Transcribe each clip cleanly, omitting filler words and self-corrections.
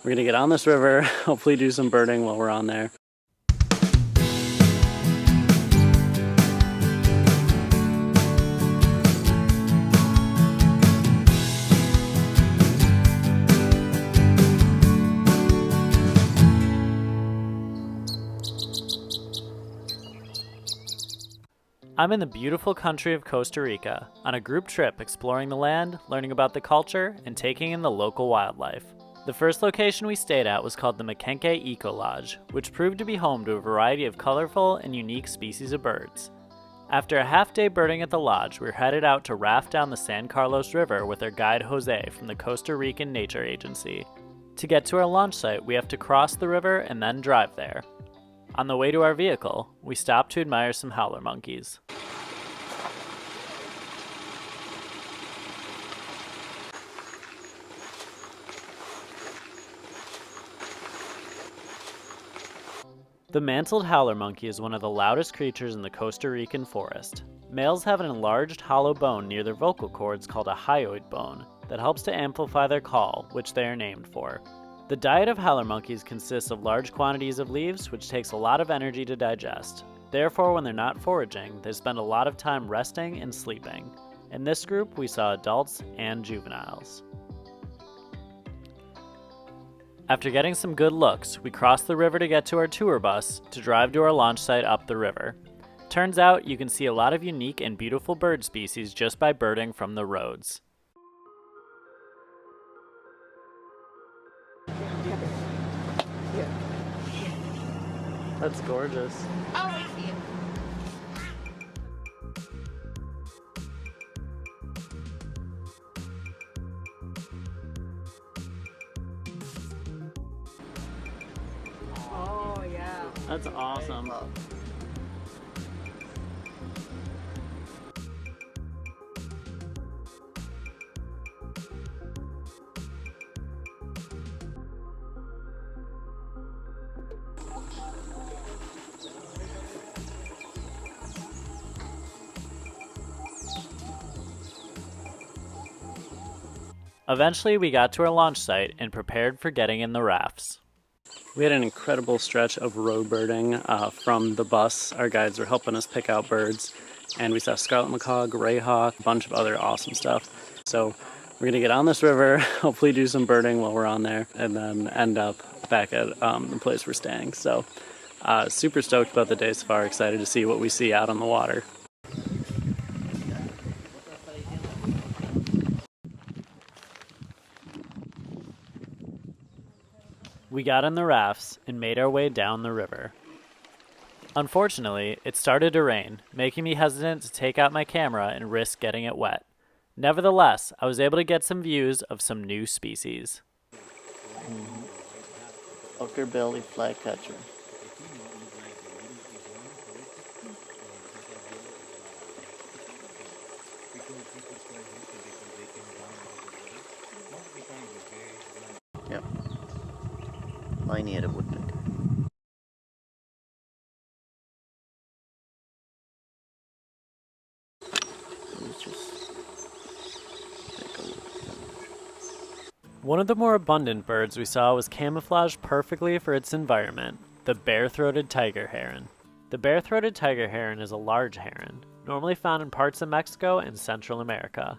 We're gonna get on this river, hopefully do some birding while we're on there. I'm in the beautiful country of Costa Rica on a group trip exploring the land, learning about the culture, and taking in the local wildlife. The first location we stayed at was called the Makenke Eco Lodge, which proved to be home to a variety of colorful and unique species of birds. After a half-day birding at the lodge, we were headed out to raft down the San Carlos River with our guide Jose from the Costa Rican Nature Agency. To get to our launch site, we have to cross the river and then drive there. On the way to our vehicle, we stopped to admire some howler monkeys. The mantled howler monkey is one of the loudest creatures in the Costa Rican forest. Males have an enlarged hollow bone near their vocal cords called a hyoid bone that helps to amplify their call, which they are named for. The diet of howler monkeys consists of large quantities of leaves, which takes a lot of energy to digest. Therefore, when they're not foraging, they spend a lot of time resting and sleeping. In this group, we saw adults and juveniles. After getting some good looks, we crossed the river to get to our tour bus to drive to our launch site up the river. Turns out you can see a lot of unique and beautiful bird species just by birding from the roads. That's gorgeous. Oh, I see it. Oh, yeah. That's awesome. Eventually, we got to our launch site and prepared for getting in the rafts. We had an incredible stretch of road birding from the bus. Our guides were helping us pick out birds, and we saw scarlet macaw, gray hawk, a bunch of other awesome stuff. So we're gonna get on this river, hopefully do some birding while we're on there, and then end up back at the place we're staying. So super stoked about the day so far, excited to see what we see out on the water. We got in the rafts and made our way down the river. Unfortunately, it started to rain, making me hesitant to take out my camera and risk getting it wet. Nevertheless, I was able to get some views of some new species. Ochre-bellied flycatcher. Yep. Lineated woodpecker. One of the more abundant birds we saw was camouflaged perfectly for its environment, the bare-throated tiger heron. The bare-throated tiger heron is a large heron, normally found in parts of Mexico and Central America.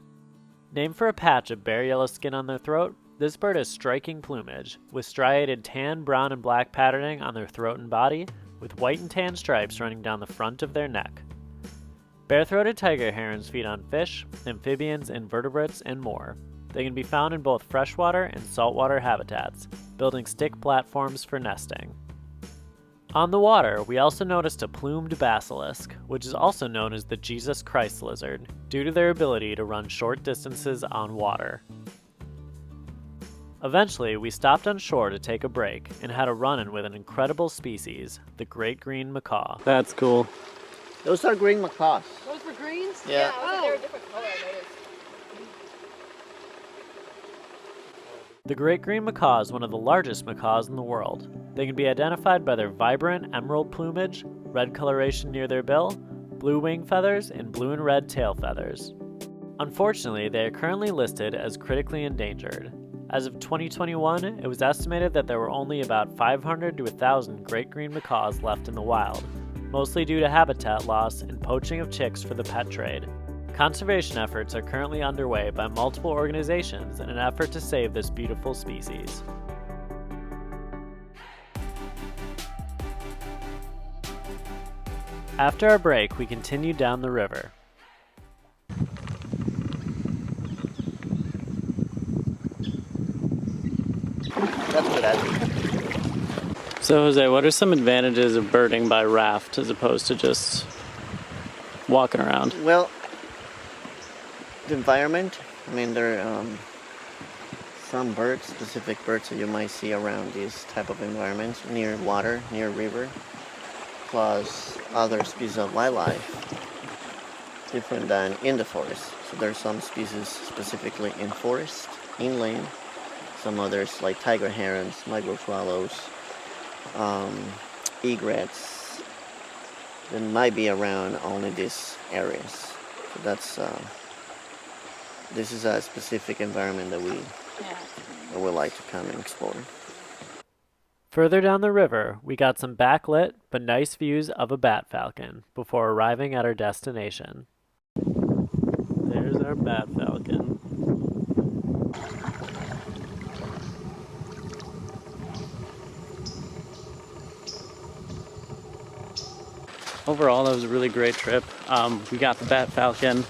Named for a patch of bare yellow skin on their throat, this bird has striking plumage, with striated tan, brown, and black patterning on their throat and body, with white and tan stripes running down the front of their neck. Bare-throated tiger herons feed on fish, amphibians, invertebrates, and more. They can be found in both freshwater and saltwater habitats, building stick platforms for nesting. On the water, we also noticed a plumed basilisk, which is also known as the Jesus Christ lizard, due to their ability to run short distances on water. Eventually, we stopped on shore to take a break and had a run-in with an incredible species, the great green macaw. That's cool. Those are green macaws. Those were greens? Yeah. They were a different color, I noticed. The great green macaw is one of the largest macaws in the world. They can be identified by their vibrant emerald plumage, red coloration near their bill, blue wing feathers, and blue and red tail feathers. Unfortunately, they are currently listed as critically endangered. As of 2021, it was estimated that there were only about 500 to 1,000 great green macaws left in the wild, mostly due to habitat loss and poaching of chicks for the pet trade. Conservation efforts are currently underway by multiple organizations in an effort to save this beautiful species. After our break, we continued down the river. That's good, Adam. So Jose, what are some advantages of birding by raft as opposed to just walking around? Well, the environment. I mean, there are some birds, specific birds that you might see around these type of environments, near water, near river, plus other species of wildlife, different than in the forest. So there's some species specifically in forest, inland, some others like tiger herons, micro swallows, egrets, that might be around only these areas. So that's this is a specific environment that we would like to come and explore. Further down the river, we got some backlit but nice views of a bat falcon before arriving at our destination. There's our bat falcon. Overall, that was a really great trip. We got the bat falcon,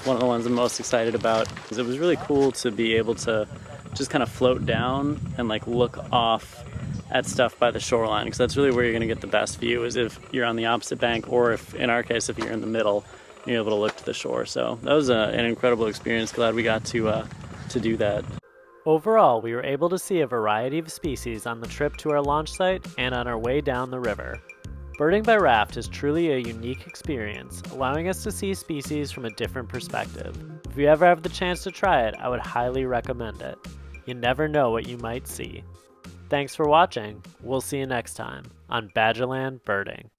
one of the ones I'm most excited about, because it was really cool to be able to just kind of float down and like look off at stuff by the shoreline, because that's really where you're going to get the best view, is if you're on the opposite bank, or if, in our case, if you're in the middle, you're able to look to the shore. So that was an incredible experience. Glad we got to do that. Overall, we were able to see a variety of species on the trip to our launch site and on our way down the river. Birding by raft is truly a unique experience, allowing us to see species from a different perspective. If you ever have the chance to try it, I would highly recommend it. You never know what you might see. Thanks for watching. We'll see you next time on Badgerland Birding.